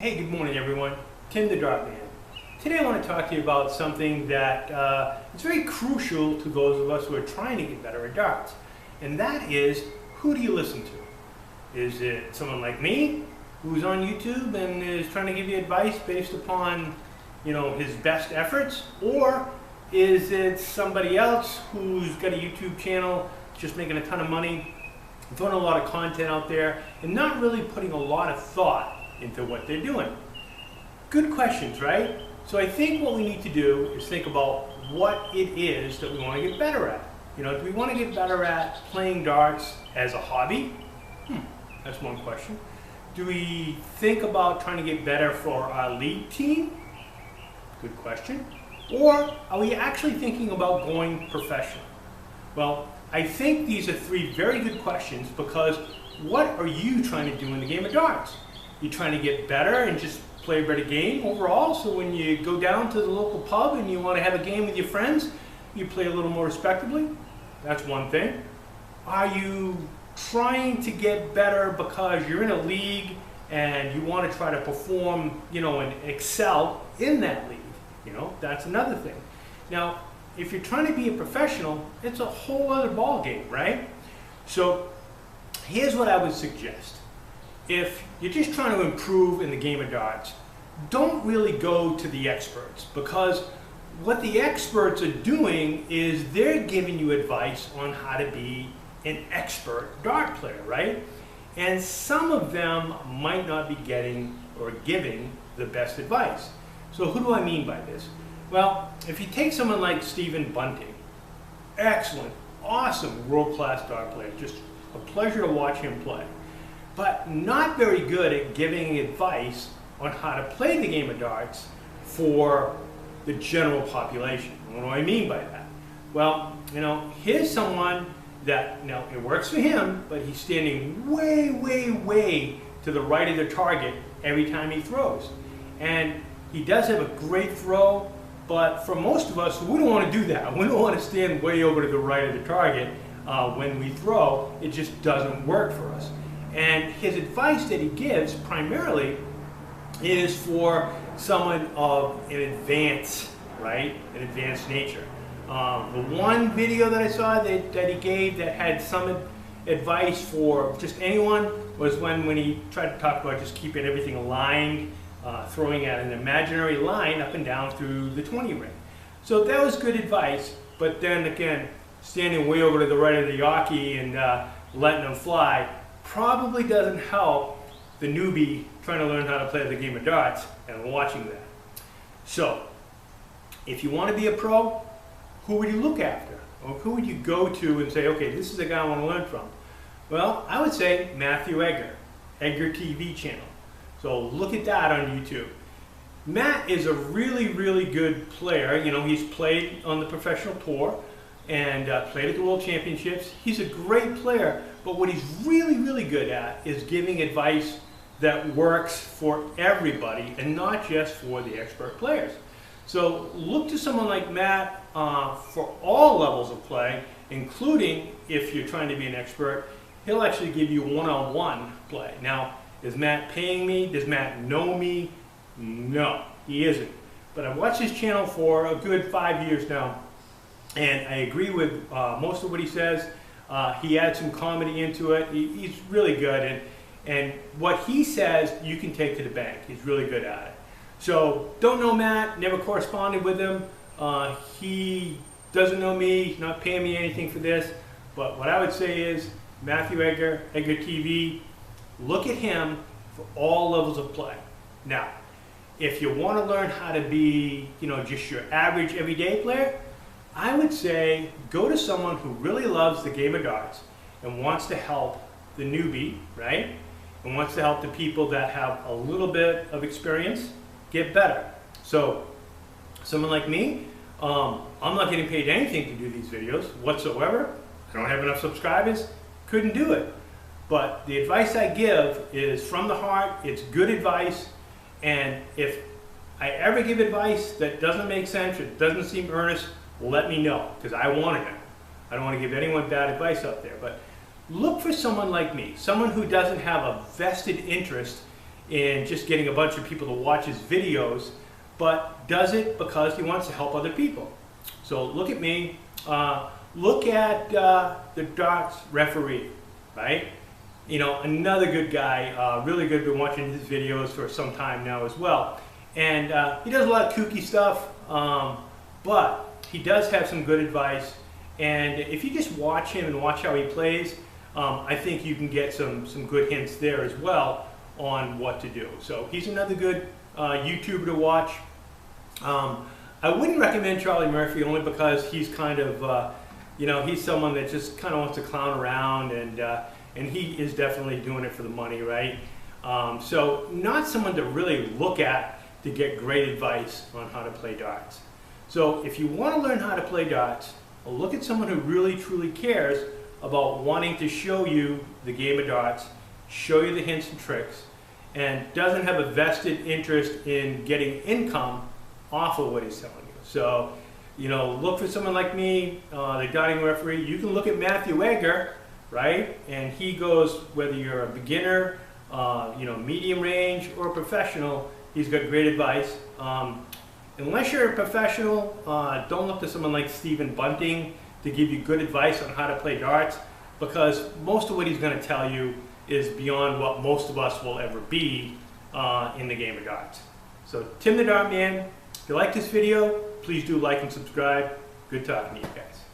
Hey, good morning everyone. Tim the Dart Man. Today I want to talk to you about something that is very crucial to those of us who are trying to get better at darts. And that is, who do you listen to? Is it someone like me who's on YouTube and is trying to give you advice based upon, his best efforts? Or is it somebody else who's got a YouTube channel, just making a ton of money, throwing a lot of content out there, and not really putting a lot of thought into what they're doing? Good questions, right? So I think what we need to do is think about what it is that we want to get better at. Do we want to get better at playing darts as a hobby? That's one question. Do we think about trying to get better for our league team? Good question. Or are we actually thinking about going professional? Well, I think these are three very good questions, because what are you trying to do in the game of darts? You're trying to get better and just play a better game overall, so when you go down to the local pub and you want to have a game with your friends, you play a little more respectably? That's one thing. Are you trying to get better because you're in a league and you want to try to perform, and excel in that league? That's another thing. Now, if you're trying to be a professional, it's a whole other ball game, right? So here's what I would suggest. If you're just trying to improve in the game of darts, don't really go to the experts, because what the experts are doing is they're giving you advice on how to be an expert dart player, right? And some of them might not be getting or giving the best advice. So who do I mean by this? Well, if you take someone like Stephen Bunting, excellent, awesome, world-class dart player, just a pleasure to watch him play, but not very good at giving advice on how to play the game of darts for the general population. What do I mean by that? Well, here's someone that, it works for him, but he's standing way, way, way to the right of the target every time he throws. And he does have a great throw, but for most of us, we don't want to do that. We don't want to stand way over to the right of the target when we throw. It just doesn't work for us. And his advice that he gives primarily is for someone of an advanced, right? An advanced nature. The one video that I saw that he gave that had some advice for just anyone was when he tried to talk about just keeping everything aligned, throwing at an imaginary line up and down through the 20 ring. So that was good advice, but then again, standing way over to the right of the Yawkey and letting them fly probably doesn't help the newbie trying to learn how to play the game of darts and watching that. So, if you want to be a pro, who would you look after? Or who would you go to and say, okay, this is the guy I want to learn from? Well, I would say Matthew Egger, Egger TV channel. So look at that on YouTube. Matt is a really, really good player. He's played on the professional tour and played at the World Championships. He's a great player, but what he's really, really good at is giving advice that works for everybody and not just for the expert players. So look to someone like Matt for all levels of play, including if you're trying to be an expert. He'll actually give you one-on-one play. Now, is Matt paying me? Does Matt know me? No, he isn't. But I've watched his channel for a good 5 years now, and I agree with most of what he says. He adds some comedy into it. He's really good, and what he says you can take to the bank. He's really good at it. So don't know Matt, never corresponded with him. He doesn't know me, he's not paying me anything for this. But what I would say is Matthew Egger, Egger TV, look at him for all levels of play. Now, if you want to learn how to be, just your average everyday player, I would say go to someone who really loves the game of darts and wants to help the newbie, right? And wants to help the people that have a little bit of experience get better. So, someone like me, I'm not getting paid anything to do these videos whatsoever. I don't have enough subscribers, couldn't do it. But the advice I give is from the heart, it's good advice, and if I ever give advice that doesn't make sense or doesn't seem earnest, let me know, because I want to know. I don't want to give anyone bad advice out there, but look for someone like me, someone who doesn't have a vested interest in just getting a bunch of people to watch his videos, but does it because he wants to help other people. So look at me, look at the darts referee, right? You know, another good guy, really good, been watching his videos for some time now as well. And he does a lot of kooky stuff, but he does have some good advice. And if you just watch him and watch how he plays, I think you can get some good hints there as well on what to do. So he's another good YouTuber to watch. I wouldn't recommend Charlie Murphy only because he's kind of, you know, he's someone that just kind of wants to clown around, and he is definitely doing it for the money, right? So not someone to really look at to get great advice on how to play darts. So if you want to learn how to play darts, look at someone who really truly cares about wanting to show you the game of darts, show you the hints and tricks, and doesn't have a vested interest in getting income off of what he's telling you. So, you know, look for someone like me, the darting referee. You can look at Matthew Egger, right? And he goes, whether you're a beginner, you know, medium range, or a professional, he's got great advice. Unless you're a professional, don't look to someone like Stephen Bunting to give you good advice on how to play darts, because most of what he's going to tell you is beyond what most of us will ever be in the game of darts. So Tim the Dart Man, if you like this video, please do like and subscribe. Good talking to you guys.